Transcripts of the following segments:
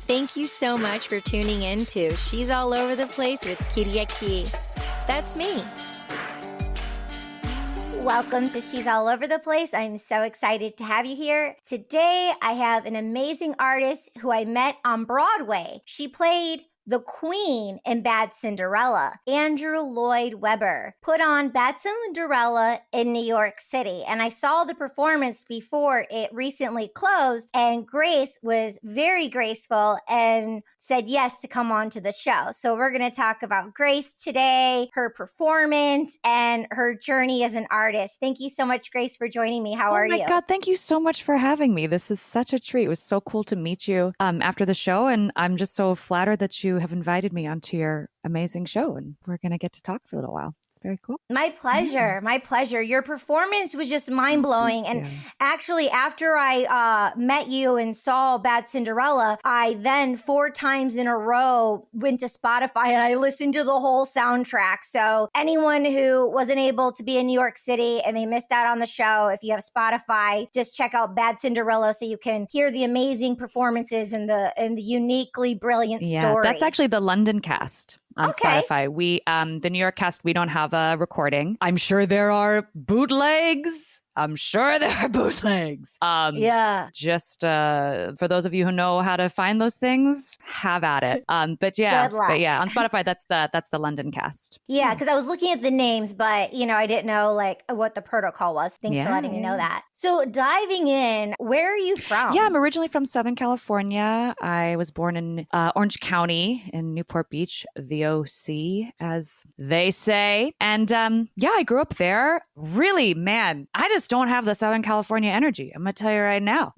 Thank you so much for tuning in to She's All Over the Place with Kiriaki. That's me. Welcome to She's All Over the Place. I'm so excited to have you here. Today, I have an amazing artist who I met on Broadway. She played the Queen in Bad Cinderella. Andrew Lloyd Webber put on Bad Cinderella in New York City. And I saw the performance before it recently closed. And Grace was very graceful and said yes to come on to the show. So we're going to talk about Grace today, her performance, and her journey as an artist. Thank you so much, Grace, for joining me. How are you? Oh my God, thank you so much for having me. This is such a treat. It was so cool to meet you after the show. And I'm just so flattered that you have invited me onto your amazing show. And we're going to get to talk for a little while. It's very cool. My pleasure. Yeah. My pleasure. Your performance was just mind blowing. And actually, after I met you and saw Bad Cinderella, I then 4 times in a row went to Spotify and I listened to the whole soundtrack. So anyone who wasn't able to be in New York City and they missed out on the show, if you have Spotify, just check out Bad Cinderella so you can hear the amazing performances and the uniquely brilliant story. That's actually the London cast. On Spotify. We, the New York cast, we don't have a recording. I'm sure there are bootlegs. Just for those of you who know how to find those things, have at it. But yeah, on Spotify, that's the London cast. Yeah, because I was looking at the names, but I didn't know like what the protocol was. Thanks for letting me know that. So diving in, where are you from? Yeah, I'm originally from Southern California. I was born in Orange County in Newport Beach, the OC, as they say. And I grew up there. Really, man, I just don't have the Southern California energy. I'm going to tell you right now.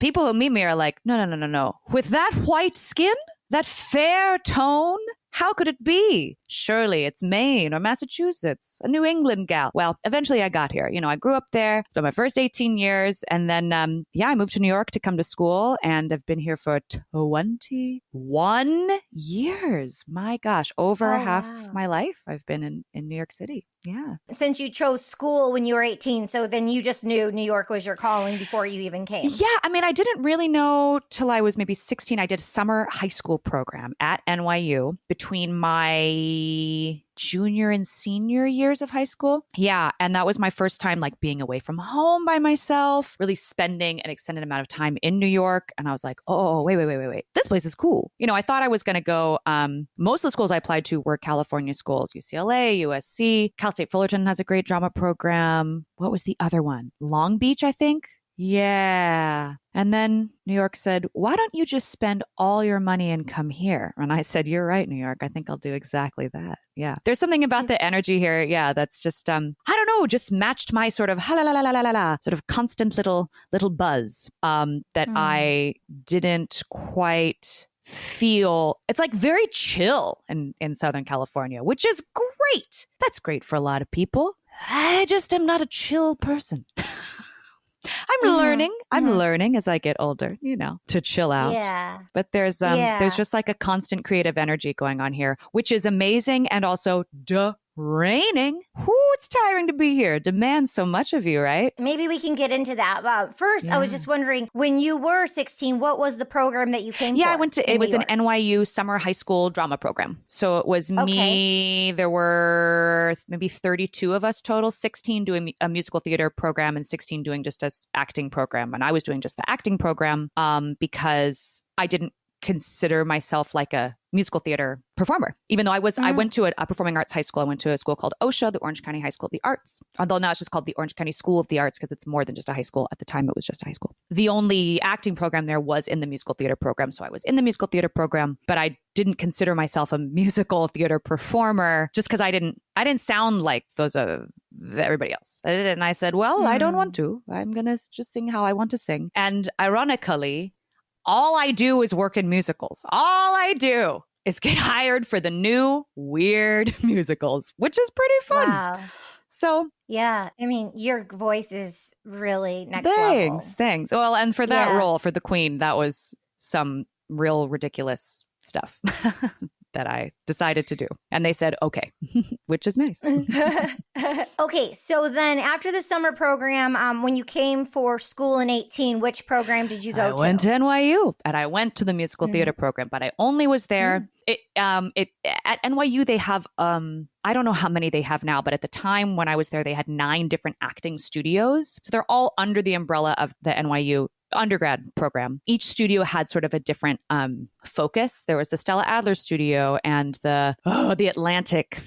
People who meet me are like, no. With that white skin, that fair tone, how could it be? Surely it's Maine or Massachusetts, a New England gal. Well, eventually I got here. I grew up there, spent my first 18 years. And then, I moved to New York to come to school and I've been here for 21 years. My gosh, over half my life I've been in New York City. Yeah. Since you chose school when you were 18, so then you just knew New York was your calling before you even came. Yeah. I mean, I didn't really know till I was maybe 16. I did a summer high school program at NYU between my junior and senior years of high school. Yeah. And that was my first time like being away from home by myself, really spending an extended amount of time in New York. And I was like, oh, wait. This place is cool. I thought I was going to go, most of the schools I applied to were California schools, UCLA, USC, Cal State Fullerton has a great drama program. What was the other one? Long Beach, I think. Yeah. And then New York said, why don't you just spend all your money and come here? And I said, you're right, New York. I think I'll do exactly that. Yeah. There's something about the energy here. Yeah. That's just, I don't know, just matched my sort of sort of constant little buzz that I didn't quite feel. It's like very chill in Southern California, which is great. That's great for a lot of people. I just am not a chill person. I'm learning as I get older, to chill out. Yeah. But there's just like a constant creative energy going on here, which is amazing and also draining. It's tiring to be here. Demands so much of you, right? Maybe we can get into that. First, I was just wondering, when you were 16, what was the program that you came for? Yeah, it was an NYU summer high school drama program. So it was me. There were maybe 32 of us total, 16 doing a musical theater program and 16 doing just an acting program. And I was doing just the acting program because I didn't consider myself like a musical theater performer, even though I went to a performing arts high school. I went to a school called OSHA, the Orange County High School of the Arts. Although now it's just called the Orange County School of the Arts because it's more than just a high school. At the time, it was just a high school. The only acting program there was in the musical theater program. So I was in the musical theater program, but I didn't consider myself a musical theater performer just because I didn't sound like everybody else. And I said, well, I don't want to. I'm going to just sing how I want to sing. And ironically, all I do is work in musicals. All I do is get hired for the new weird musicals, which is pretty fun. Wow. So yeah, I mean, your voice is really next level. Thanks. Well, and for that role, for the Queen, that was some real ridiculous stuff. that I decided to do. And they said, okay, which is nice. Okay, so then after the summer program, when you came for school in 18, which program did you go to? I went to NYU, and I went to the musical theater program, but I only was there. At NYU, they have, I don't know how many they have now, but at the time when I was there, they had 9 different acting studios. So they're all under the umbrella of the NYU undergrad program. Each studio had sort of a different focus. There was the Stella Adler studio, and the Atlantic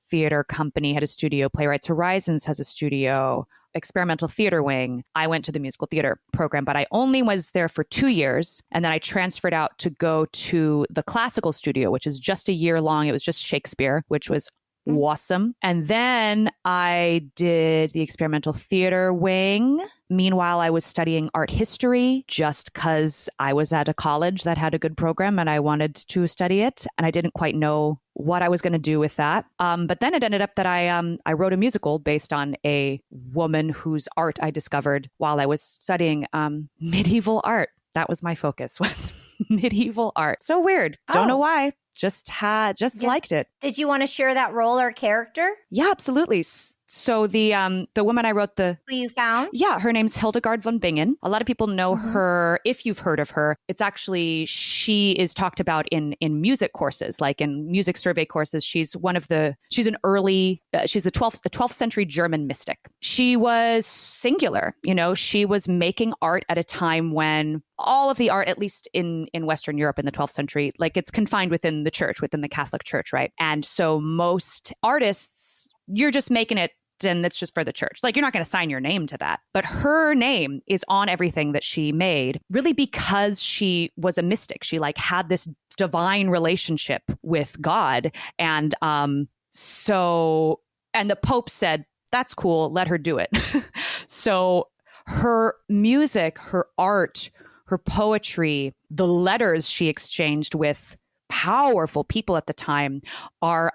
Theater Company had a studio. Playwrights Horizons has a studio. Experimental Theater Wing. I went to the musical theater program, but I only was there for 2 years. And then I transferred out to go to the classical studio, which is just a year long. It was just Shakespeare, which was awesome. And then I did the experimental theater wing. Meanwhile, I was studying art history just because I was at a college that had a good program and I wanted to study it. And I didn't quite know what I was going to do with that. But then it ended up that I wrote a musical based on a woman whose art I discovered while I was studying medieval art. That was my focus, was medieval art. So weird. Don't know why. Just liked it. Did you want to share that role or character? Yeah, absolutely. So the woman I wrote who you found? Yeah, her name's Hildegard von Bingen. A lot of people know her. If you've heard of her, it's actually, she is talked about in music courses, like in music survey courses. She's the 12th century German mystic. She was singular. She was making art at a time when all of the art, at least in Western Europe in the 12th century, like it's confined within the church, within the Catholic Church, right? And so most artists, you're just making it and it's just for the church. Like, you're not going to sign your name to that. But her name is on everything that she made, really because she was a mystic. She had this divine relationship with God. And and the Pope said, that's cool, let her do it. So her music, her art, her poetry, the letters she exchanged with powerful people at the time are,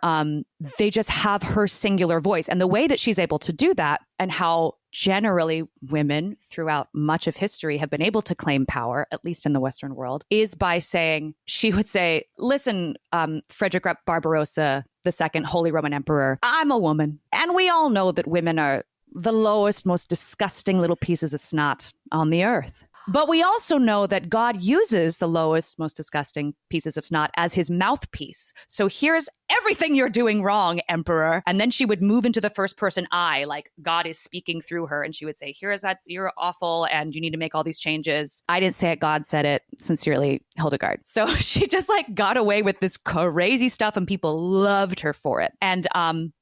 they just have her singular voice. And the way that she's able to do that, and how generally women throughout much of history have been able to claim power, at least in the Western world, is by saying, she would say, listen, Frederick Barbarossa II, Holy Roman Emperor, I'm a woman. And we all know that women are the lowest, most disgusting little pieces of snot on the earth. But we also know that God uses the lowest, most disgusting pieces of snot as his mouthpiece. So here's everything you're doing wrong, Emperor. And then she would move into the first person I, like God is speaking through her. And she would say, you're awful and you need to make all these changes. I didn't say it, God said it. Sincerely, Hildegard. So she just got away with this crazy stuff and people loved her for it. And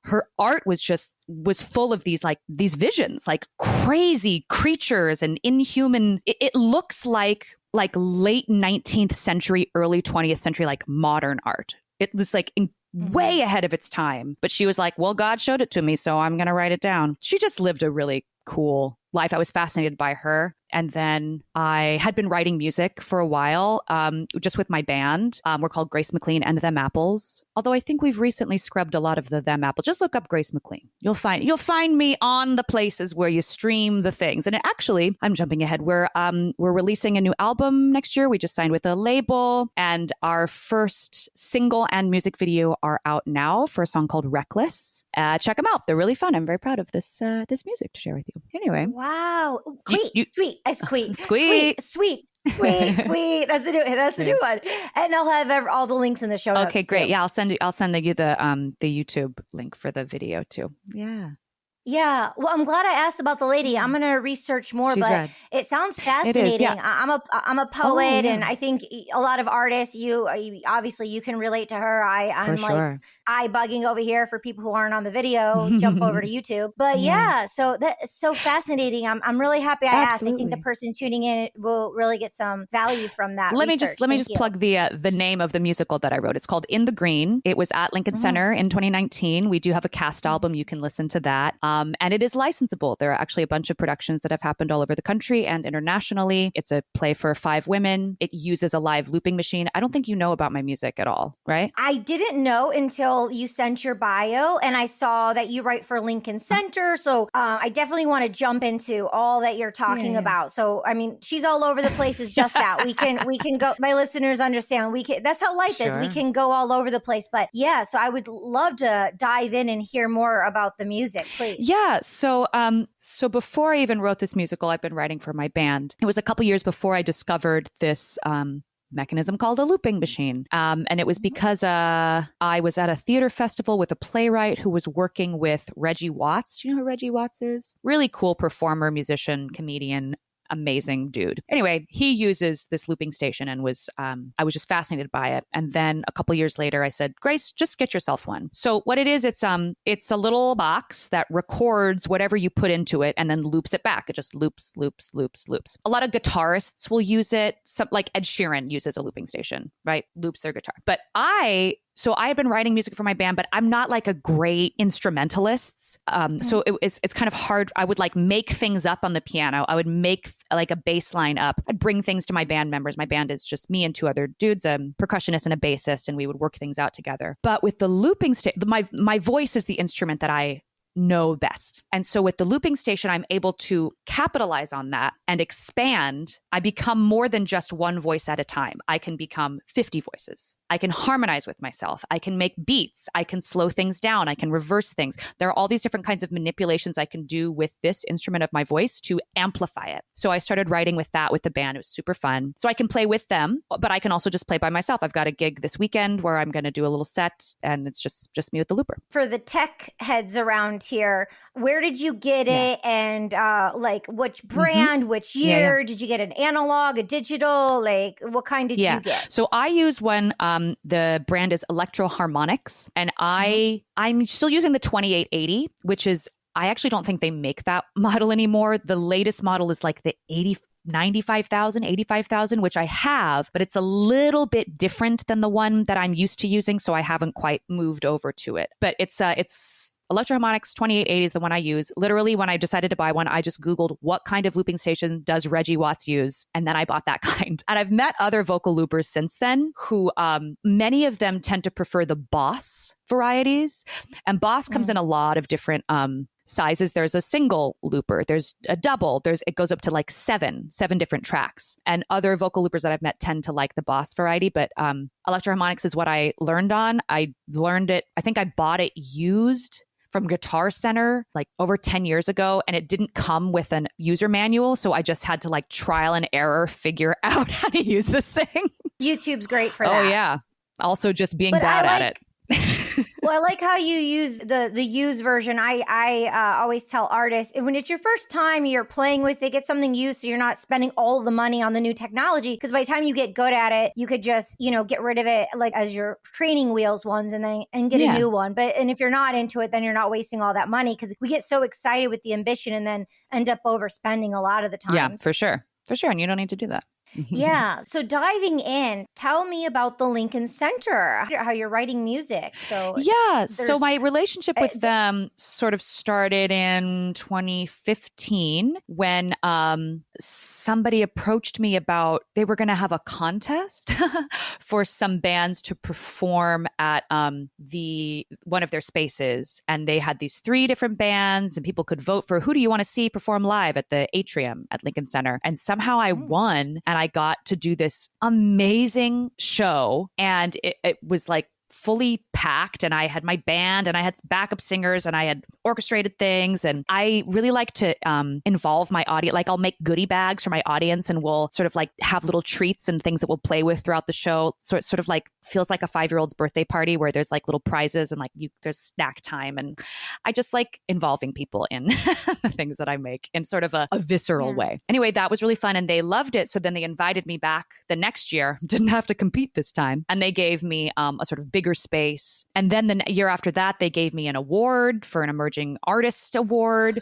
her art was full of these visions, like crazy creatures and inhuman. It looks like late 19th century, early 20th century, modern art. It was way ahead of its time. But she was like, well, God showed it to me, so I'm going to write it down. She just lived a really cool life. I was fascinated by her. And then I had been writing music for a while, just with my band. We're called Grace McLean and Them Apples. Although I think we've recently scrubbed a lot of the Them Apples. Just look up Grace McLean. You'll find me on the places where you stream the things. And I'm jumping ahead. We're releasing a new album next year. We just signed with a label, and our first single and music video are out now for a song called Reckless. Check them out. They're really fun. I'm very proud of this music to share with you. Anyway. Wow. Sweet. Sweet. Sweet. That's a new one. And I'll have all the links in the show notes. Okay, great. Too. Yeah, I'll send you the YouTube link for the video too. Yeah. Yeah. Well, I'm glad I asked about the lady. I'm going to research more, She's but rad. It sounds fascinating. It is, yeah. I'm a poet, and I think a lot of artists, you obviously you can relate to her. I'm sure. eye bugging over here for people who aren't on the video, jump over to YouTube. But yeah, so that's so fascinating. I'm really happy I asked. I think the person tuning in will really get some value from that. Let me just plug the name of the musical that I wrote. It's called In the Green. It was at Lincoln Center in 2019. We do have a cast album. You can listen to that. And it is licensable. There are actually a bunch of productions that have happened all over the country and internationally. It's a play for 5 women. It uses a live looping machine. I don't think you know about my music at all, right? I didn't know until you sent your bio, and I saw that you write for Lincoln Center. So I definitely want to jump into all that you're talking about. So, I mean, she's all over the place is just that. We can go, my listeners understand, that's how life is. We can go all over the place. But yeah, so I would love to dive in and hear more about the music, please. Yeah. So before I even wrote this musical, I've been writing for my band. It was a couple years before I discovered this mechanism called a looping machine. And it was because I was at a theater festival with a playwright who was working with Reggie Watts. Do you know who Reggie Watts is? Really cool performer, musician, comedian, amazing dude. Anyway, he uses this looping station and I was just fascinated by it. And then a couple years later, I said, Grace, just get yourself one. So what it is, it's a little box that records whatever you put into it and then loops it back. It just loops, loops, loops, loops. A lot of guitarists will use it. Like Ed Sheeran uses a looping station, right? Loops their guitar. But So I had been writing music for my band, but I'm not like a great instrumentalist. So it's kind of hard. I would like make things up on the piano. I would make like a bass line up. I'd bring things to my band members. My band is just me and 2 other dudes, a percussionist and a bassist, and we would work things out together. But with the looping my voice is the instrument that I know best. And so with the looping station, I'm able to capitalize on that and expand. I become more than just one voice at a time. I can become 50 voices. I can harmonize with myself. I can make beats. I can slow things down. I can reverse things. There are all these different kinds of manipulations I can do with this instrument of my voice to amplify it. So I started writing with that with the band. It was super fun. So I can play with them, but I can also just play by myself. I've got a gig this weekend where I'm going to do a little set, and it's just me with the looper. For the tech heads around here, where did you get it? And like which brand, which year? Did you get an analog, a digital? Like what kind did you get? So I use one, the brand is Electro-Harmonix, and I'm still using the 2880, which is, I actually don't think they make that model anymore. The latest model is like the 95,000, 85,000, which I have, but it's a little bit different than the one that I'm used to using. So I haven't quite moved over to it, but it's Electro-Harmonix 2880 is the one I use. Literally, when I decided to buy one, I just Googled what kind of looping station does Reggie Watts use? And then I bought that kind. And I've met other vocal loopers since then who, many of them tend to prefer the Boss varieties. And Boss comes in a lot of different sizes. There's a single looper, there's a double, it goes up to like seven different tracks. And other vocal loopers that I've met tend to like the Boss variety, but Electro-Harmonix is what I learned on. I learned it, I think I bought it used from Guitar Center like over 10 years ago, and it didn't come with an user manual. So I just had to like trial and error figure out how to use this thing. YouTube's great for that. Oh yeah. Also just being bad at it. Well, I like how you use the used version. I always tell artists, when it's your first time you're playing with it, get something used so you're not spending all the money on the new technology. Because by the time you get good at it, you could just, get rid of it like as your training wheels ones and get a new one. And if you're not into it, then you're not wasting all that money, because we get so excited with the ambition and then end up overspending a lot of the times. Yeah, for sure. For sure. And you don't need to do that. Yeah. So diving in, tell me about the Lincoln Center, how you're writing music. So my relationship with them sort of started in 2015 when somebody approached me about they were going to have a contest for some bands to perform at one of their spaces. And they had these 3 different bands, and people could vote for who do you want to see perform live at the atrium at Lincoln Center. And somehow I won, and I got to do this amazing show, and it was like fully packed, and I had my band and I had backup singers and I had orchestrated things. And I really like to involve my audience. Like I'll make goodie bags for my audience, and we'll sort of like have little treats and things that we'll play with throughout the show. So it sort of like feels like a 5-year-old's birthday party where there's like little prizes and like there's snack time. And I just like involving people in the things that I make in sort of a visceral way. Anyway, that was really fun, and they loved it. So then they invited me back the next year, didn't have to compete this time. And they gave me a sort of bigger space. And then the year after that, they gave me an award for an emerging artist award.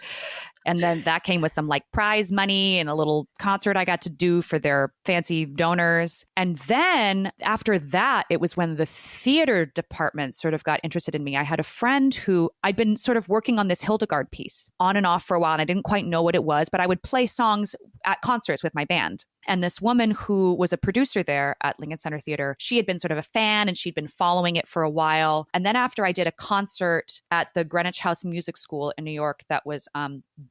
And then that came with some like prize money and a little concert I got to do for their fancy donors. And then after that, it was when the theater department sort of got interested in me. I had a friend who I'd been sort of working on this Hildegard piece on and off for a while, and I didn't quite know what it was, but I would play songs at concerts with my band. And this woman who was a producer there at Lincoln Center Theater, she had been sort of a fan and she'd been following it for a while. And then after I did a concert at the Greenwich House Music School in New York that was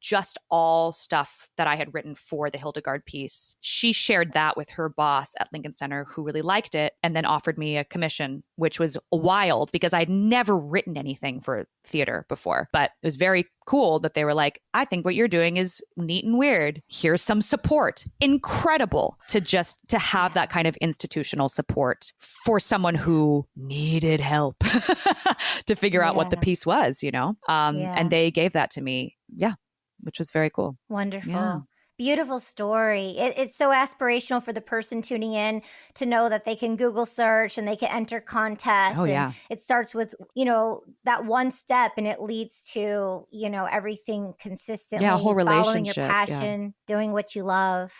just all stuff that I had written for the Hildegard piece, she shared that with her boss at Lincoln Center who really liked it and then offered me a commission, which was wild because I'd never written anything for theater before. But it was very cool that they were like, I think what you're doing is neat and weird. Here's some support. Incredible to have that kind of institutional support for someone who needed help to figure out what the piece was, and they gave that to me. Yeah. Which was very cool. Wonderful. Yeah. Beautiful story. It's so aspirational for the person tuning in to know that they can Google search and they can enter contests. Oh, yeah. And it starts with, that one step and it leads to, everything consistently. Yeah, a whole following relationship. your passion, doing what you love.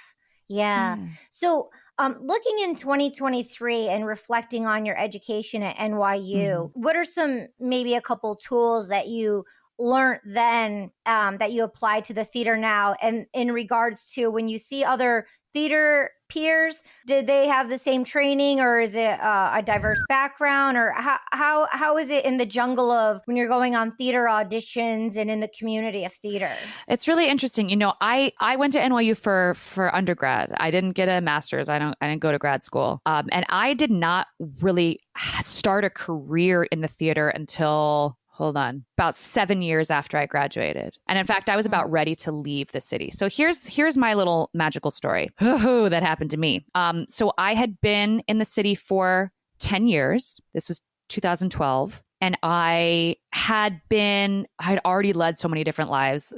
Yeah. So looking in 2023 and reflecting on your education at NYU, what are maybe a couple tools that you learned then that you apply to the theater now? And in regards to when you see other theater peers, did they have the same training, or is it a diverse background, or how is it in the jungle of when you're going on theater auditions and in the community of theater? It's really interesting. I went to NYU for undergrad. I didn't get a master's. I didn't go to grad school. And I did not really start a career in the theater until about 7 years after I graduated. And in fact, I was about ready to leave the city. So here's my little magical story that happened to me. So I had been in the city for 10 years. This was 2012. And I had already led so many different lives,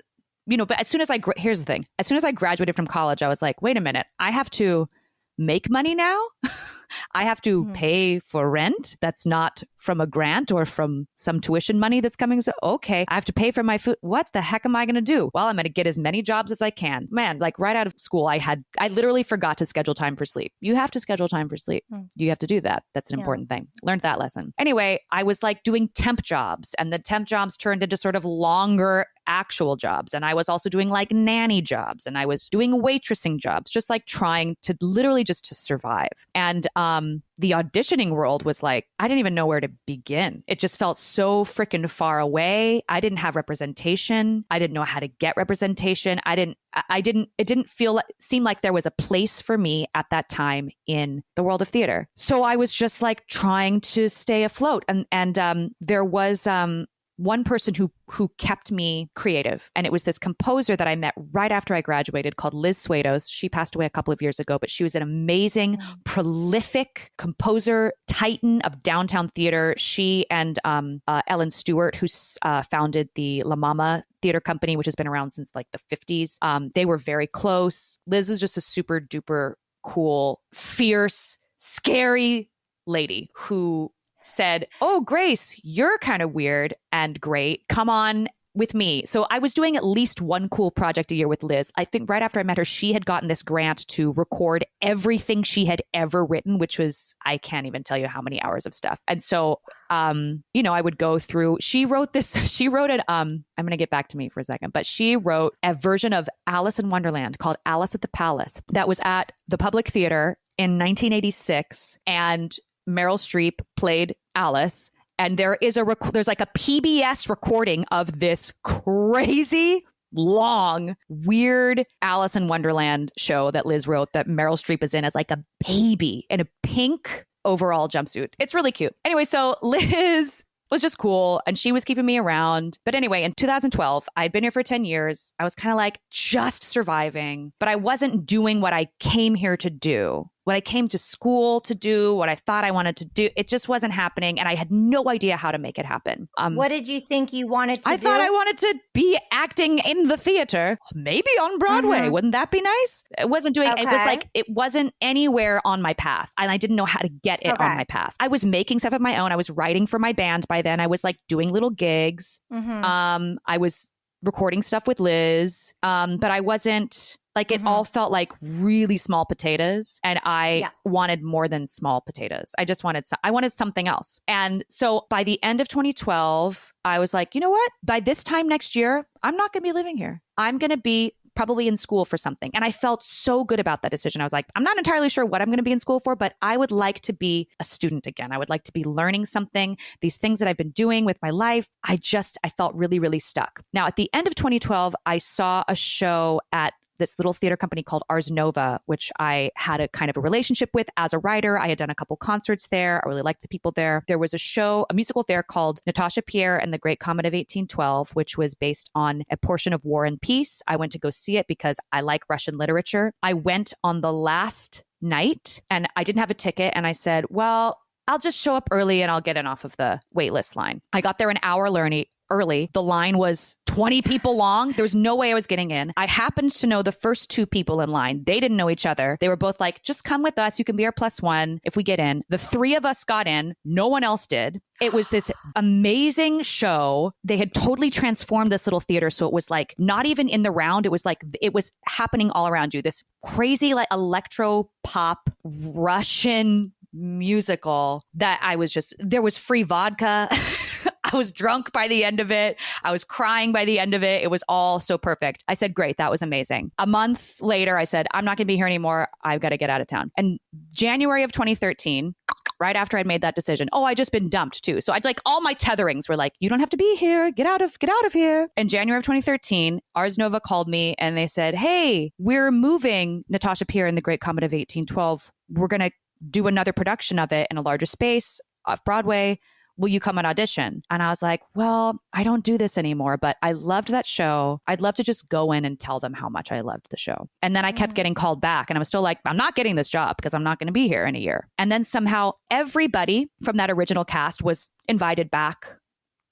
but as soon as here's the thing, as soon as I graduated from college, I was like, wait a minute, I have to make money now. I have to pay for rent that's not from a grant or from some tuition money that's coming. So, okay, I have to pay for my food. What the heck am I going to do? Well, I'm going to get as many jobs as I can. Man, like right out of school, I literally forgot to schedule time for sleep. You have to schedule time for sleep. You have to do that. That's an important thing. Learned that lesson. Anyway, I was like doing temp jobs, and the temp jobs turned into sort of longer actual jobs. And I was also doing like nanny jobs, and I was doing waitressing jobs, just like trying to literally just to survive. And the auditioning world was like, I didn't even know where to begin. It just felt so freaking far away. I didn't have representation. I didn't know how to get representation. It didn't seem like there was a place for me at that time in the world of theater. So I was just like trying to stay afloat. And there was one person who kept me creative. And it was this composer that I met right after I graduated called Liz Swados. She passed away a couple of years ago, but she was an amazing, prolific composer, titan of downtown theater. She and Ellen Stewart, who founded the La Mama Theater Company, which has been around since like the 50s. They were very close. Liz is just a super duper cool, fierce, scary lady who said, oh, Grace, you're kind of weird and great. Come on with me. So I was doing at least one cool project a year with Liz. I think right after I met her, she had gotten this grant to record everything she had ever written, which was, I can't even tell you how many hours of stuff. And so, I would go through, she wrote it, I'm going to get back to me for a second, but she wrote a version of Alice in Wonderland called Alice at the Palace that was at the Public Theater in 1986. And Meryl Streep played Alice, and there's like a PBS recording of this crazy, long, weird Alice in Wonderland show that Liz wrote that Meryl Streep is in as like a baby in a pink overall jumpsuit. It's really cute. Anyway, so Liz was just cool, and she was keeping me around. But anyway, in 2012, I'd been here for 10 years. I was kind of like just surviving, but I wasn't doing what I came here to do. What I came to school to do, what I thought I wanted to do, it just wasn't happening. And I had no idea how to make it happen. What did you think you wanted to do? I thought I wanted to be acting in the theater, maybe on Broadway. Wouldn't that be nice? It wasn't doing, it was like, it wasn't anywhere on my path. And I didn't know how to get it on my path. I was making stuff of my own. I was writing for my band by then. I was like doing little gigs. I was recording stuff with Liz. But I wasn't like, it all felt like really small potatoes. And I wanted more than small potatoes. I just wanted, I wanted something else. And so by the end of 2012, I was like, you know what? By this time next year, I'm not going to be living here. I'm going to be probably in school for something. And I felt so good about that decision. I was like, I'm not entirely sure what I'm going to be in school for, but I would like to be a student again. I would like to be learning something. These things that I've been doing with my life, I felt really, really stuck. Now, at the end of 2012, I saw a show at this little theater company called Ars Nova, which I had a kind of a relationship with as a writer. I had done a couple concerts there. I really liked the people there. There was a musical there called Natasha Pierre and the Great Comet of 1812, which was based on a portion of War and Peace. I went to go see it because I like Russian literature. I went on the last night and I didn't have a ticket. And I said, well, I'll just show up early and I'll get in off of the waitlist line. I got there an hour early. The line was 20 people long. There was no way I was getting in. I happened to know the first two people in line. They didn't know each other. They were both like, just come with us. You can be our +1 if we get in. The three of us got in. No one else did. It was this amazing show. They had totally transformed this little theater. So it was like not even in the round. It was like, it was happening all around you. This crazy like electro pop Russian musical that there was free vodka. I was drunk by the end of it. I was crying by the end of it. It was all so perfect. I said, great, that was amazing. A month later, I said, I'm not going to be here anymore. I've got to get out of town. And January of 2013, right after I'd made that decision, I just been dumped too. So I'd like all my tetherings were like, you don't have to be here. Get out of here. In January of 2013, Ars Nova called me and they said, hey, we're moving Natasha Pierre and the Great Comet of 1812. We're going to do another production of it in a larger space off Broadway. Will you come and audition? And I was like, well, I don't do this anymore, but I loved that show. I'd love to just go in and tell them how much I loved the show. And then I kept getting called back and I was still like, I'm not getting this job because I'm not going to be here in a year. And then somehow everybody from that original cast was invited back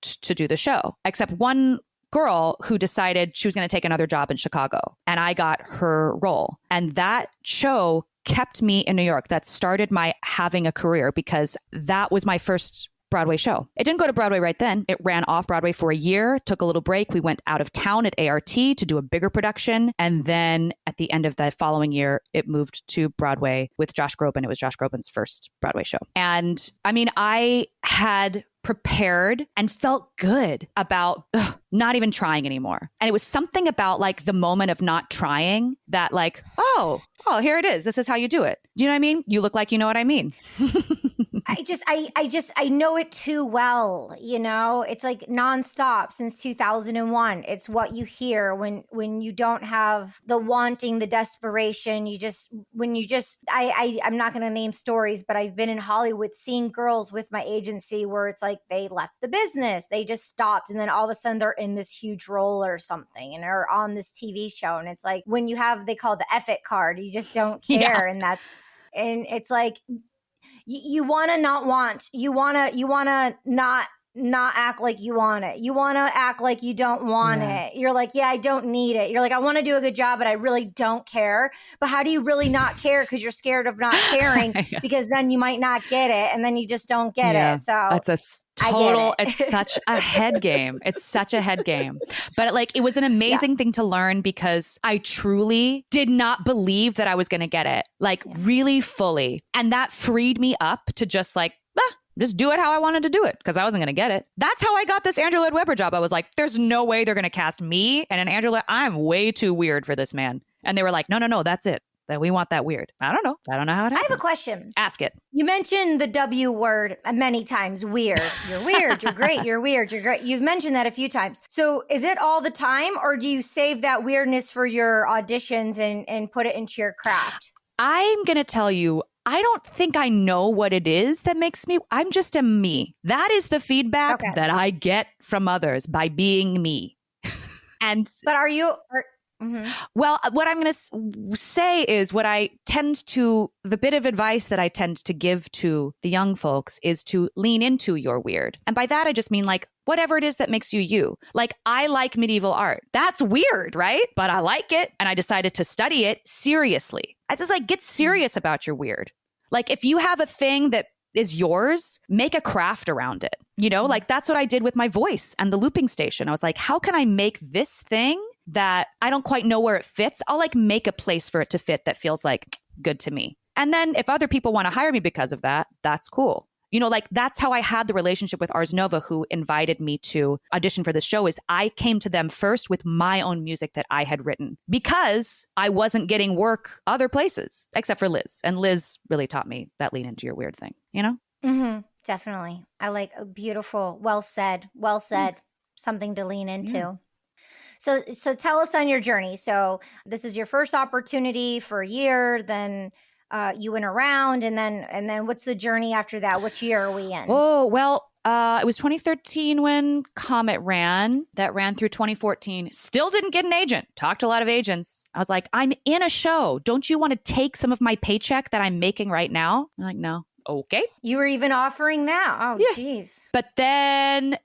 to do the show, except one girl who decided she was going to take another job in Chicago. And I got her role. And that show kept me in New York. That started my having a career because that was my first Broadway show. It didn't go to Broadway right then. It ran off Broadway for a year, took a little break. We went out of town at ART to do a bigger production. And then at the end of that following year, it moved to Broadway with Josh Groban. It was Josh Groban's first Broadway show. And I mean, I had prepared and felt good about not even trying anymore. And it was something about like the moment of not trying that like, oh, here it is. This is how you do it. Do you know what I mean? You look like you know what I mean. I know it too well. You know, it's like nonstop since 2001. It's what you hear when you don't have the wanting, the desperation. I'm not going to name stories, but I've been in Hollywood seeing girls with my agency where it's like they left the business, they just stopped, and then all of a sudden they're in this huge role or something and are on this TV show. And it's like when you have, they call it the F it card, you just don't care. Yeah. And it's like, you want to not want, you want to not act like you want it. You want to act like you don't want it. You're like, yeah, I don't need it. You're like, I want to do a good job, but I really don't care. But how do you really not care? Because you're scared of not caring because then you might not get it. And then you just don't get it. So it's it's such a head game. It's such a head game. But like, it was an amazing thing to learn because I truly did not believe that I was going to get it, like really fully. And that freed me up to just like, just do it how I wanted to do it because I wasn't going to get it. That's how I got this Andrew Lloyd Webber job. I was like, there's no way they're going to cast me and an Andrew Lloyd. I'm way too weird for this man. And they were like, no, that's it. That we want that weird. I don't know how it happened. I have a question. Ask it. You mentioned the W word many times. Weird. You're weird. You're great. You're weird. You're great. You've mentioned that a few times. So is it all the time or do you save that weirdness for your auditions and put it into your craft? I'm going to tell you, I don't think I know what it is that makes me, I'm just a me. That is the feedback that I get from others by being me. But are you... Well, what I'm going to say is the bit of advice that I tend to give to the young folks is to lean into your weird. And by that, I just mean like, whatever it is that makes you you. Like, I like medieval art. That's weird, right? But I like it. And I decided to study it seriously. I just like, get serious about your weird. Like, if you have a thing that is yours, make a craft around it. You know, like that's what I did with my voice and the looping station. I was like, how can I make this thing that I don't quite know where it fits? I'll like make a place for it to fit that feels like good to me. And then if other people want to hire me because of that, that's cool. You know, like that's how I had the relationship with Ars Nova, who invited me to audition for the show. Is I came to them first with my own music that I had written because I wasn't getting work other places, except for Liz. And Liz really taught me that lean into your weird thing, you know? Mm-hmm. Definitely. I like beautiful. Well said. Well said. Thanks. Something to lean into. Yeah. So tell us on your journey. So this is your first opportunity for a year, then you went around, and then what's the journey after that? Which year are we in? Oh, well, it was 2013 when Comet ran. That ran through 2014. Still didn't get an agent. Talked to a lot of agents. I was like, I'm in a show. Don't you want to take some of my paycheck that I'm making right now? I'm like, no. Okay. You were even offering that? Oh, Yeah. geez. But then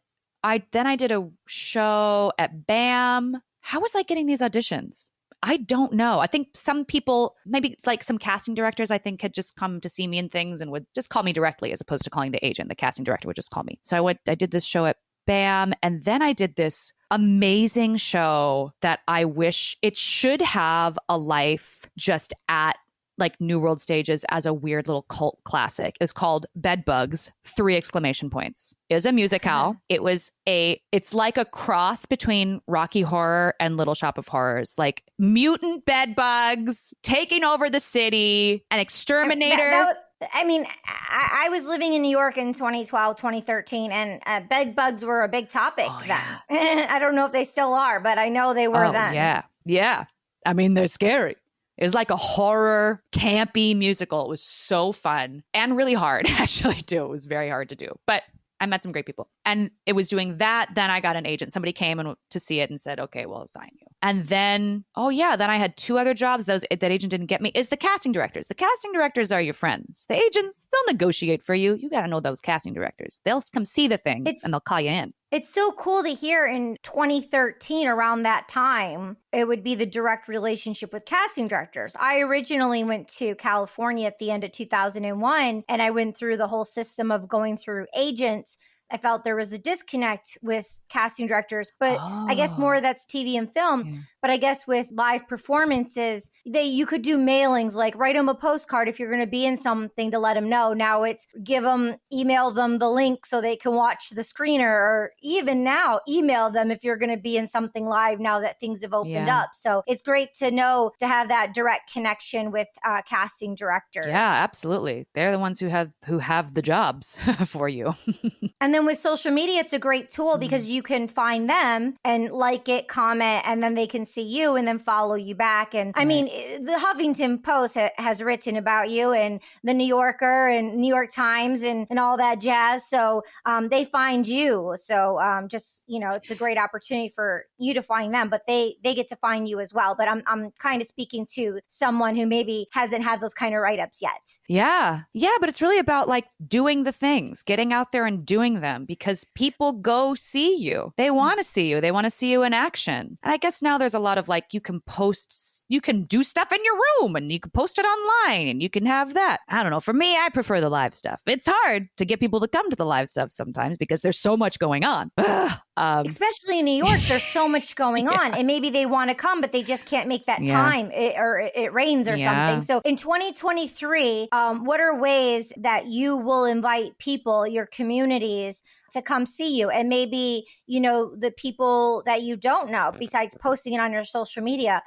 I did a show at BAM. How was I getting these auditions? I don't know. I think some people, maybe like some casting directors, I think had just come to see me in things and would just call me directly as opposed to calling the agent. The casting director would just call me. So I did this show at BAM, and then I did this amazing show that I wish it should have a life just at like New World Stages as a weird little cult classic. It was called Bedbugs, 3 exclamation points. It was a musical. It's like a cross between Rocky Horror and Little Shop of Horrors, like mutant bedbugs taking over the city, an exterminator. I was living in New York in 2012, 2013, and bed bugs were a big topic then. I don't know if they still are, but I know they were then. Yeah. Yeah. I mean, they're scary. It was like a horror, campy musical. It was so fun and really hard, actually, too. It was very hard to do. But I met some great people. And it was doing that. Then I got an agent. Somebody came to see it and said, okay, we'll sign you. And then, then I had 2 other jobs. That agent didn't get me. Is the casting directors. The casting directors are your friends. The agents, they'll negotiate for you. You got to know those casting directors. They'll come see the things and they'll call you in. It's so cool to hear in 2013, around that time, it would be the direct relationship with casting directors. I originally went to California at the end of 2001, and I went through the whole system of going through agents. I felt there was a disconnect with casting directors, but I guess more that's TV and film. Yeah. But I guess with live performances, you could do mailings, like write them a postcard if you're going to be in something to let them know. Now it's email them the link so they can watch the screener, or even now email them if you're going to be in something live now that things have opened up. So it's great to know, to have that direct connection with casting directors. Yeah, absolutely. They're the ones who have the jobs for you. And then with social media, it's a great tool because you can find them and like it, comment, and then they can see you and then follow you back. And I mean, the Huffington Post has written about you, and the New Yorker and New York Times and all that jazz. So they find you. So it's a great opportunity for you to find them, but they get to find you as well. But I'm kind of speaking to someone who maybe hasn't had those kind of write-ups yet. Yeah. Yeah. But it's really about like doing the things, getting out there and doing them, because people go see you. They want to see you. They want to see you in action. And I guess now there's a lot of like, you can do stuff in your room and you can post it online and you can have that. I don't know. For me, I prefer the live stuff. It's hard to get people to come to the live stuff sometimes because there's so much going on. Especially in New York, there's so much going on, and maybe they want to come, but they just can't make that time, or it rains or something. So in 2023, what are ways that you will invite people, your communities, to come see you? And maybe, the people that you don't know, besides posting it on your social media,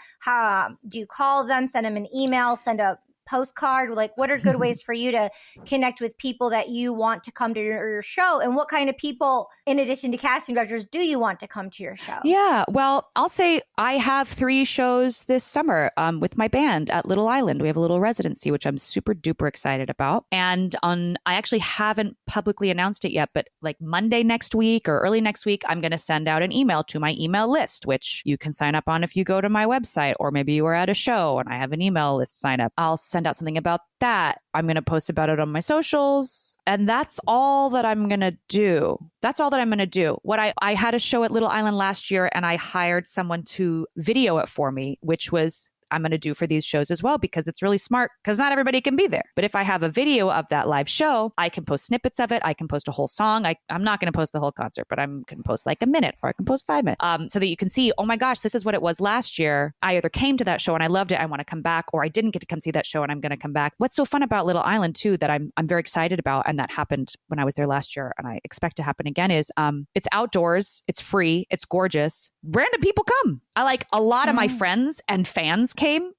do you call them, send them an email, send a postcard? Like, what are good ways for you to connect with people that you want to come to your show? And what kind of people, in addition to casting directors, do you want to come to your show? Yeah, well, I'll say I have 3 shows this summer with my band at Little Island. We have a little residency, which I'm super duper excited about. And I actually haven't publicly announced it yet, but like Monday next week or early next week, I'm going to send out an email to my email list, which you can sign up on if you go to my website, or maybe you were at a show and I have an email list sign up. I'll send out something about that. I'm going to post about it on my socials. And that's all that I'm going to do. I had a show at Little Island last year, and I hired someone to video it for me, which was I'm going to do for these shows as well, because it's really smart, because not everybody can be there. But if I have a video of that live show, I can post snippets of it. I can post a whole song. I'm not going to post the whole concert, but I can post like a minute, or I can post 5 minutes, so that you can see, oh my gosh, this is what it was last year. I either came to that show and I loved it, I want to come back, or I didn't get to come see that show and I'm going to come back. What's so fun about Little Island too, that I'm very excited about, and that happened when I was there last year, and I expect to happen again, is it's outdoors, it's free, it's gorgeous. Random people come. A lot of my friends and fans came.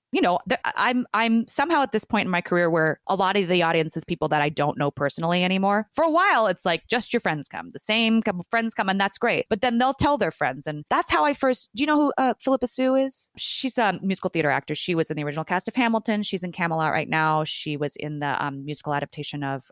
I'm somehow at this point in my career where a lot of the audience is people that I don't know personally anymore. For a while, it's like just your friends come, the same couple of friends come, and that's great. But then they'll tell their friends. And that's how I first, do you know who Philippa Sue is? She's a musical theater actor. She was in the original cast of Hamilton. She's in Camelot right now. She was in the musical adaptation of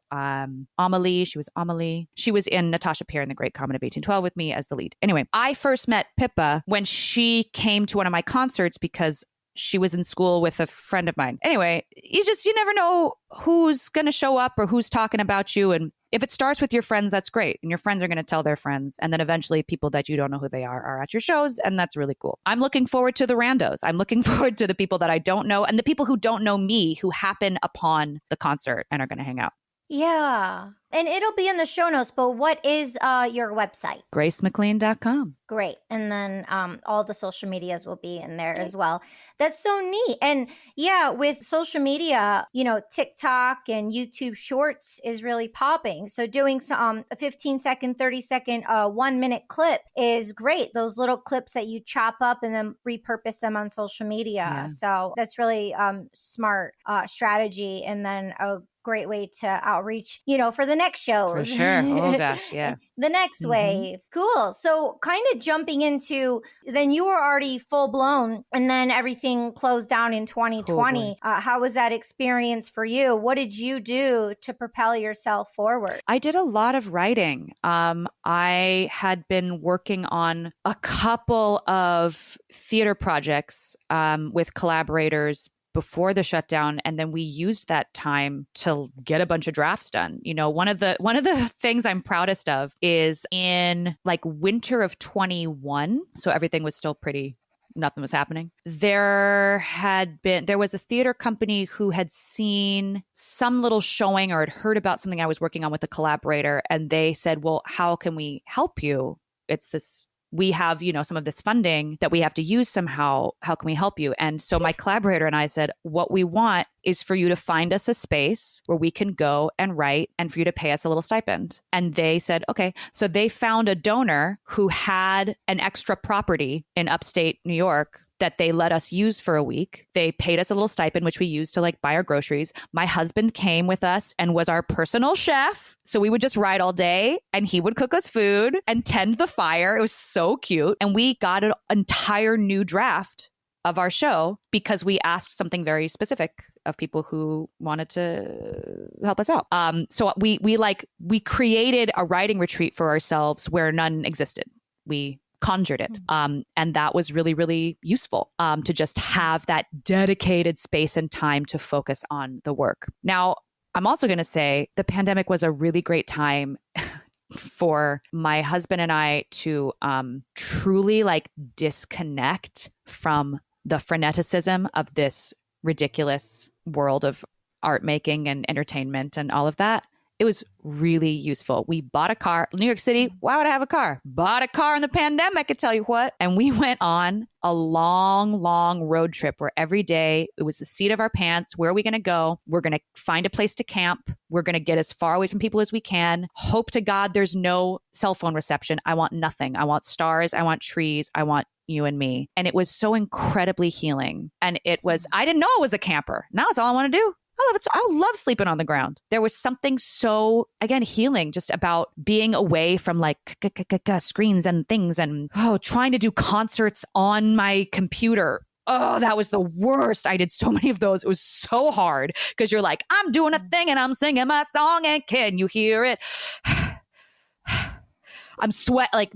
Amelie. She was Amelie. She was in Natasha Pierre in The Great Comet of 1812 with me as the lead. Anyway, I first met Pippa when she came to one of my concerts because she was in school with a friend of mine. Anyway, you never know who's going to show up or who's talking about you. And if it starts with your friends, that's great. And your friends are going to tell their friends. And then eventually people that you don't know who they are at your shows. And that's really cool. I'm looking forward to the randos. I'm looking forward to the people that I don't know and the people who don't know me who happen upon the concert and are going to hang out. Yeah. And it'll be in the show notes, but what is your website? GraceMcLean.com. Great. And then all the social medias will be in there as well. That's so neat. And yeah, with social media, TikTok and YouTube Shorts is really popping. So doing a 15-second, 30-second, 1-minute clip is great. Those little clips that you chop up and then repurpose them on social media. Yeah. So that's really smart strategy. And then a great way to outreach, for the next shows. For sure. Oh gosh, yeah. The next wave. Cool. So kind of jumping into, then you were already full blown and then everything closed down in 2020. How was that experience for you? What did you do to propel yourself forward? I did a lot of writing. I had been working on a couple of theater projects with collaborators before the shutdown, and then we used that time to get a bunch of drafts done. One of the things I'm proudest of is in winter of 21, so everything was still nothing was happening. There was a theater company who had seen some little showing or had heard about something I was working on with a collaborator, and they said, well, how can we help you? We have, some of this funding that we have to use somehow. How can we help you? And so my collaborator and I said, what we want is for you to find us a space where we can go and write and for you to pay us a little stipend. And they said, okay. So they found a donor who had an extra property in upstate New York that they let us use for a week. They paid us a little stipend, which we used to buy our groceries. My husband came with us and was our personal chef. So we would just ride all day and he would cook us food and tend the fire. It was so cute. And we got an entire new draft of our show because we asked something very specific of people who wanted to help us out. So we created a writing retreat for ourselves where none existed. We conjured it. And that was really, really useful to just have that dedicated space and time to focus on the work. Now, I'm also going to say the pandemic was a really great time for my husband and I to truly disconnect from the freneticism of this ridiculous world of art making and entertainment and all of that. It was really useful. We bought a car. New York City, why would I have a car? Bought a car in the pandemic, I tell you what. And we went on a long, long road trip where every day it was the seat of our pants. Where are we going to go? We're going to find a place to camp. We're going to get as far away from people as we can. Hope to God there's no cell phone reception. I want nothing. I want stars. I want trees. I want you and me. And it was so incredibly healing. And I didn't know I was a camper. Now it's all I want to do. I love it. I love sleeping on the ground. There was something so, again, healing just about being away from screens and things and trying to do concerts on my computer. Oh, that was the worst. I did so many of those. It was so hard because you're like, I'm doing a thing and I'm singing my song and can you hear it? I'm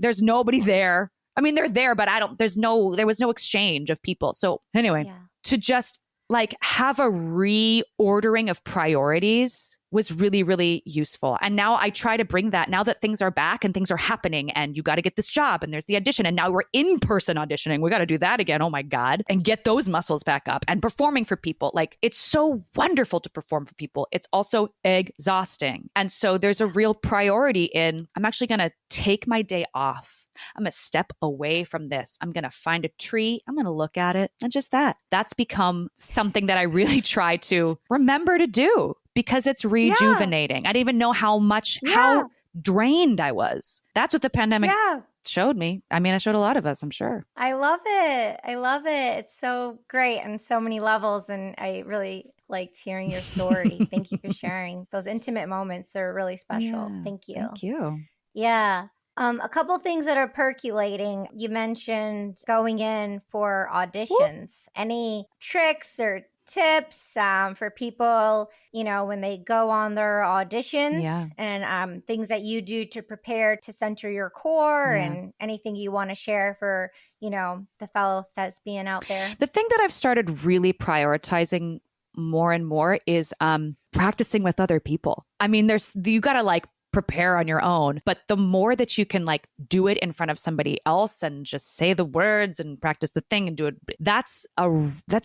there's nobody there. I mean, they're there, but there was no exchange of people. So anyway, to just like have a reordering of priorities was really, really useful. And now I try to bring that now that things are back and things are happening and you got to get this job and there's the audition and now we're in person auditioning. We got to do that again. Oh my God. And get those muscles back up and performing for people. Like it's so wonderful to perform for people. It's also exhausting. And so there's a real priority in, I'm actually going to take my day off. I'm going to step away from this. I'm going to find a tree. I'm going to look at it. And just that. That's become something that I really try to remember to do because it's rejuvenating. I didn't even know how drained I was. That's what the pandemic showed me. I mean, it showed a lot of us, I'm sure. I love it. I love it. It's so great on so many levels. And I really liked hearing your story. Thank you for sharing those intimate moments. They're really special. Yeah, thank you. Thank you. Yeah. A couple things that are percolating. You mentioned going in for auditions. Any tricks or tips for people, when they go on their auditions and things that you do to prepare to center your core and anything you want to share for, the fellow thespian out there? The thing that I've started really prioritizing more and more is practicing with other people. I mean, you got to prepare on your own, but the more that you can do it in front of somebody else and just say the words and practice the thing and do it, that's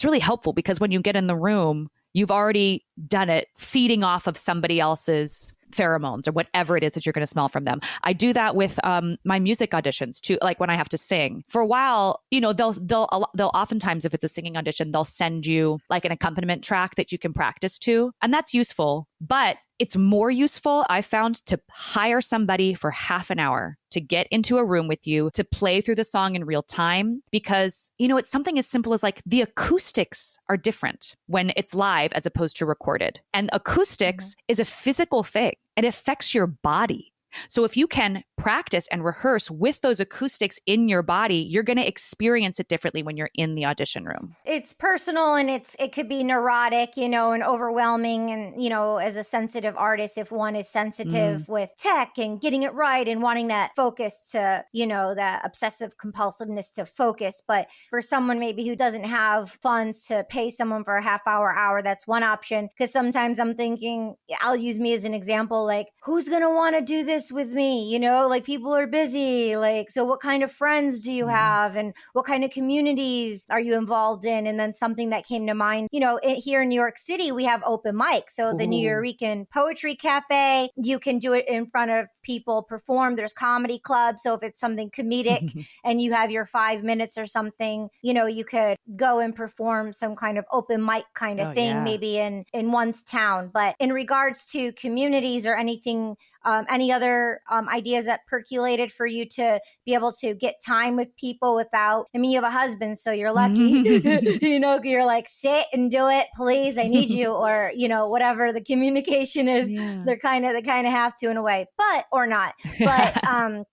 really helpful because when you get in the room, you've already done it feeding off of somebody else's pheromones or whatever it is that you're going to smell from them. I do that with my music auditions too. Like when I have to sing for a while, they'll oftentimes, if it's a singing audition, they'll send you an accompaniment track that you can practice to. And that's useful, but it's more useful, I found, to hire somebody for half an hour to get into a room with you, to play through the song in real time, because, it's something as simple as the acoustics are different when it's live as opposed to recorded. And acoustics is a physical thing. It affects your body. So if you can practice and rehearse with those acoustics in your body, you're going to experience it differently when you're in the audition room. It's personal and it could be neurotic, and overwhelming. And, as a sensitive artist, if one is sensitive with tech and getting it right and wanting that focus to, that obsessive compulsiveness to focus. But for someone maybe who doesn't have funds to pay someone for a half hour, that's one option. Because sometimes I'm thinking, I'll use me as an example, who's going to want to do this with me? People are busy. So what kind of friends do you have? And what kind of communities are you involved in? And then something that came to mind, here in New York City, we have open mic. So the New Eurekan Poetry Cafe, you can do it in front of people, perform. There's comedy clubs. So if it's something comedic and you have your 5 minutes or something, you could go and perform some kind of open mic kind of thing, maybe in one's town. But in regards to communities or anything, any other ideas that percolated for you to be able to get time with people without, you have a husband, so you're lucky, you're sit and do it, please, I need you, or, whatever the communication is, they kind of have to in a way, or not. But,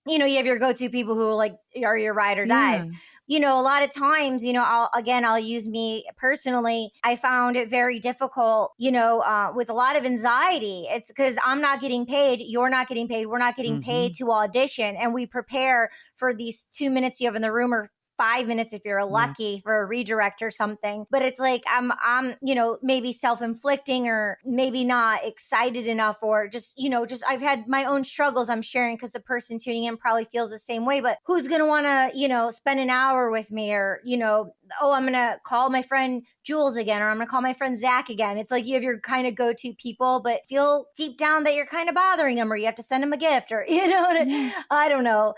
you have your go-to people who are your ride or dies. A lot of times, I'll use me personally. I found it very difficult, with a lot of anxiety. It's because I'm not getting paid. You're not getting paid. We're not getting paid to audition. And we prepare for these 2 minutes you have in the room, or 5 minutes if you're lucky for a redirect or something. But it's I'm maybe self-inflicting or maybe not excited enough, or just I've had my own struggles I'm sharing because the person tuning in probably feels the same way. But who's going to want to, spend an hour with me, or, I'm going to call my friend Jules again, or I'm going to call my friend Zach again. It's you have your kind of go-to people, but feel deep down that you're kind of bothering them, or you have to send them a gift, or, I don't know.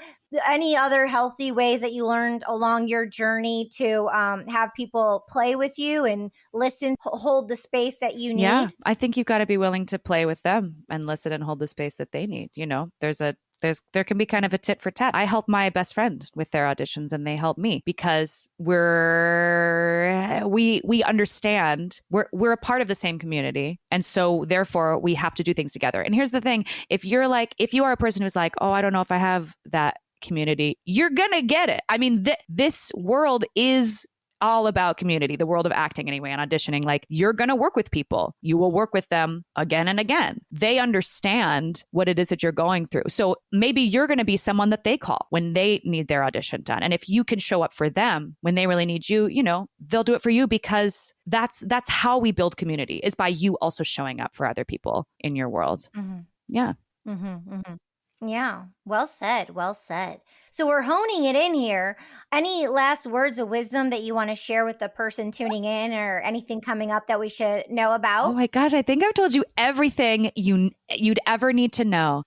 Any other healthy ways that you learned along your journey to have people play with you and listen, hold the space that you need? Yeah, I think you've got to be willing to play with them and listen and hold the space that they need. There can be kind of a tit for tat. I help my best friend with their auditions and they help me because we understand we're a part of the same community. And so therefore we have to do things together. And here's the thing. If you are a person who's oh, I don't know if I have that community, you're going to get it. I mean, this world is all about community, the world of acting anyway, and auditioning. Like, you're going to work with people. You will work with them again and again. They understand what it is that you're going through. So maybe you're going to be someone that they call when they need their audition done. And if you can show up for them when they really need you, you know, they'll do it for you, because that's how we build community, is by you also showing up for other people in your world. Mm-hmm. Yeah. Mm-hmm, mm-hmm. Yeah, well said. Well said. So we're honing it in here. Any last words of wisdom that you want to share with the person tuning in, or anything coming up that we should know about? Oh my gosh, I think I've told you everything you'd ever need to know.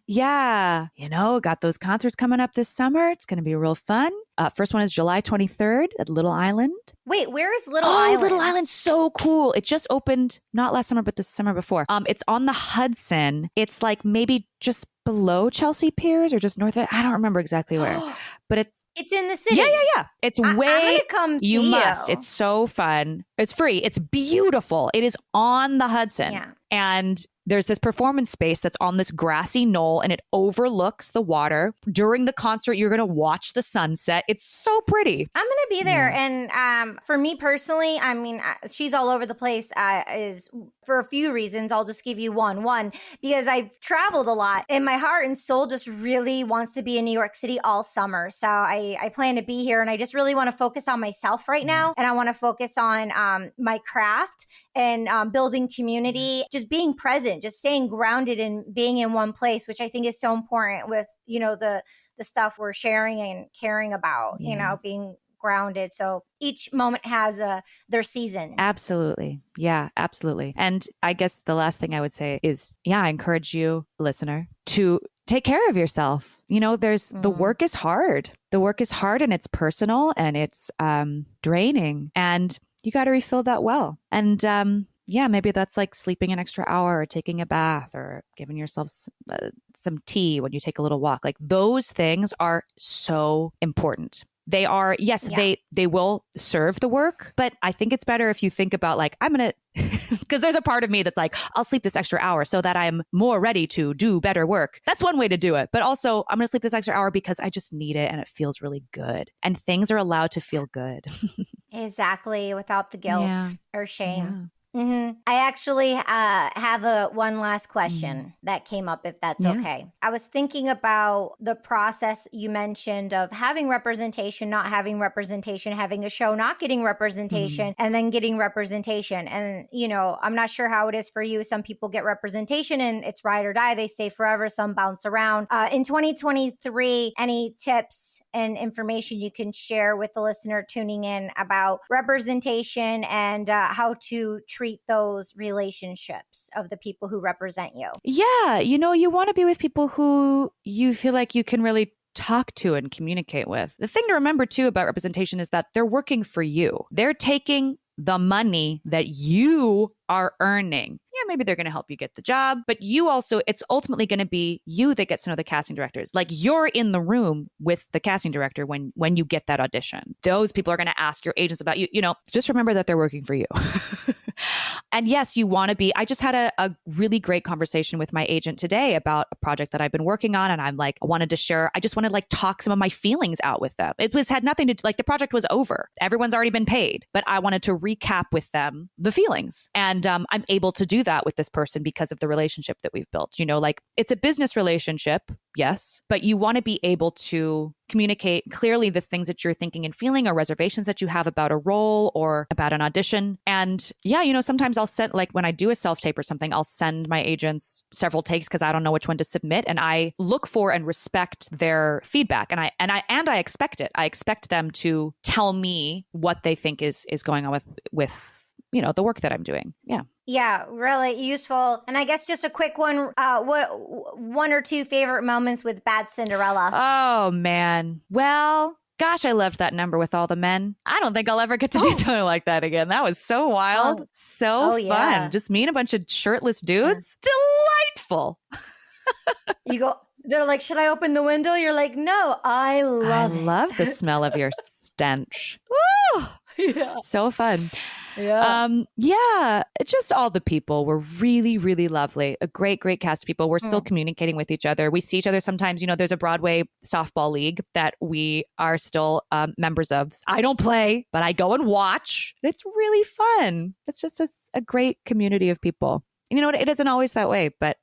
Yeah, you know, got those concerts coming up this summer. It's going to be real fun. First one is July 23rd at Little Island. Wait, where is Little Island? Oh, Little Island's so cool. It just opened not last summer, but the summer before. It's on the Hudson. It's like maybe just below Chelsea Piers or just north of it. I don't remember exactly where, but it's in the city. Yeah. It's I'm way. gonna come see You must. It's so fun. It's free. It's beautiful. It is on the Hudson. Yeah. And there's this performance space that's on this grassy knoll, and it overlooks the water. During the concert, you're going to watch the sunset. It's so pretty. I'm going to be there. And for me personally, I mean, She's All Over the Place is for a few reasons. I'll just give you one. One, because I've traveled a lot and my heart and soul just really wants to be in New York City all summer. So I plan to be here, and I just really want to focus on myself right now. And I want to focus on my craft and building community, just being present, just staying grounded and being in one place, which I think is so important with, you know, the stuff we're sharing and caring about, you know, being grounded. So each moment has their season. Absolutely. Yeah, absolutely. And I guess the last thing I would say is, I encourage you, listener, to take care of yourself. You know, the work is hard. The work is hard, and it's personal, and it's draining, and you got to refill that well. And maybe that's like sleeping an extra hour, or taking a bath, or giving yourself some tea when you take a little walk. Like, those things are so important. They are, yes, they will serve the work, but I think it's better if you think about, like, I'm going to, because there's a part of me that's like, I'll sleep this extra hour so that I'm more ready to do better work. That's one way to do it. But also, I'm going to sleep this extra hour because I just need it and it feels really good. And things are allowed to feel good. Exactly. Without the guilt or shame. Mm-hmm. I actually have one last question that came up, if that's okay. I was thinking about the process you mentioned of having representation, not having representation, having a show, not getting representation, and then getting representation. And, you know, I'm not sure how it is for you. Some people get representation and it's ride or die. They stay forever. Some bounce around. In 2023, any tips and information you can share with the listener tuning in about representation and how to treat those relationships of the people who represent you? Yeah, you know, you want to be with people who you feel like you can really talk to and communicate with. The thing to remember too about representation is that they're working for you. They're taking the money that you are earning. Yeah, maybe they're going to help you get the job, but you also, it's ultimately going to be you that gets to know the casting directors. Like, you're in the room with the casting director when you get that audition. Those people are going to ask your agents about you. You know, just remember that they're working for you. And yes, you want to be. I just had a really great conversation with my agent today about a project that I've been working on. And I'm like, I wanted to like talk some of my feelings out with them. Had nothing to do, like, the project was over. Everyone's already been paid, but I wanted to recap with them the feelings. And I'm able to do that with this person because of the relationship that we've built. You know, like, it's a business relationship, yes, but you want to be able to communicate clearly the things that you're thinking and feeling, or reservations that you have about a role or about an audition. And yeah, you know, sometimes I'll send, like, when I do a self-tape or something, I'll send my agents several takes because I don't know which one to submit. And I look for and respect their feedback. And I expect it. I expect them to tell me what they think is going on with you know, the work that I'm doing. Yeah. Yeah, really useful. And I guess just a quick one, what one or two favorite moments with Bad Cinderella? Oh, man. Well, gosh, I loved that number with all the men. I don't think I'll ever get to do something like that again. That was so wild. So fun. Yeah. Just me and a bunch of shirtless dudes. Yeah. Delightful. You go, they're like, should I open the window? You're like, no, I love the smell of your stench. Woo! Yeah. So fun. Yeah, it's just all the people were really, really lovely. A great, great cast of people. We're still communicating with each other. We see each other sometimes. You know, there's a Broadway softball league that we are still members of. I don't play, but I go and watch. It's really fun. It's just a great community of people. And you know what? It isn't always that way, but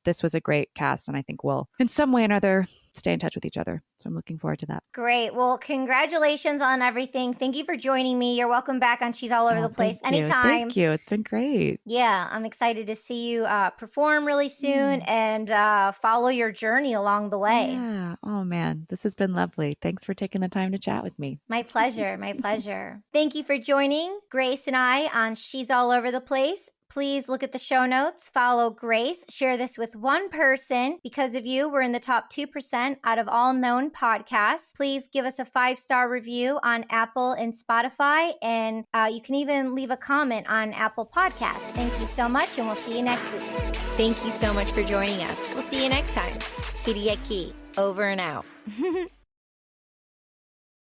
this was a great cast, and I think we'll, in some way or another, stay in touch with each other. So I'm looking forward to that. Great. Well, congratulations on everything. Thank you for joining me. You're welcome back on She's All Over the Place anytime. Thank you. It's been great. Yeah, I'm excited to see you perform really soon and follow your journey along the way. Yeah. Oh, man. This has been lovely. Thanks for taking the time to chat with me. My pleasure. My pleasure. Thank you for joining Grace and I on She's All Over the Place. Please look at the show notes, follow Grace, share this with one person. Because of you, we're in the top 2% out of all known podcasts. Please give us a 5-star review on Apple and Spotify, and you can even leave a comment on Apple Podcasts. Thank you so much, and we'll see you next week. Thank you so much for joining us. We'll see you next time. Kitty at Key, over and out.